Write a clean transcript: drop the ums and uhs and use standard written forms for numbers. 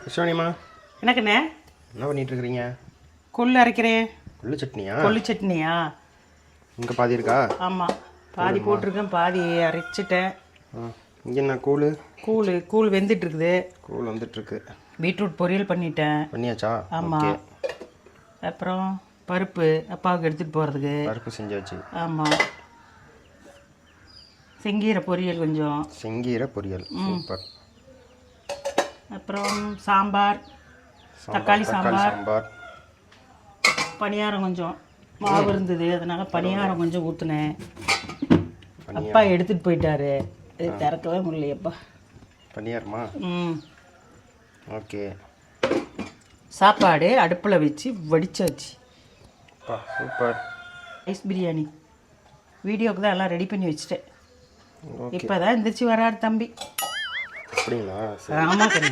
கிருஷ்ணாணிம்மா, எனக்குண்ணே என்ன பண்ணிட்டு இருக்கிறீங்க? கொள்ளு அரைக்கிறேன். கொள்ளு சட்னியா? கொள்ளு சட்னியா? இங்கே பாதி இருக்கா? ஆமாம், பாதி போட்டிருக்கேன், பாதி அரைச்சிட்டேன். இங்கே என்ன கூழ்? கூழ் வெந்துட்டு இருக்குது. கூழ் வந்துட்டுருக்கு. பீட்ரூட் பொரியல் பண்ணிட்டேன். பண்ணியாச்சா? ஆமாம். அப்புறம் பருப்பு அப்பாவுக்கு எடுத்துகிட்டு போகிறதுக்கு பருப்பு செஞ்சாச்சு. ஆமாம். செங்கீரை பொரியல் கொஞ்சம். செங்கீரை பொரியல் சூப்பர். அப்புறம் சாம்பார், தக்காளி சாம்பார். பணியாரம் கொஞ்சம் மாவு இருந்தது, அதனால் பணியாரம் கொஞ்சம் ஊற்றுனேன். அப்பா எடுத்துகிட்டு போயிட்டாரு, இது திறக்கவே முடியலையப்பா. பணியாரமா? ஓகே. சாப்பாடு அடுப்பில் வச்சு வடிச்சாச்சு. சூப்பர். ரைஸ் பிரியாணி வீடியோவுக்கு தான் எல்லாம் ரெடி பண்ணி வச்சுட்டேன். இப்போ தான் எந்திரிச்சு வராரு தம்பி. அப்படிங்களா? ஆமாம் கண்ணு.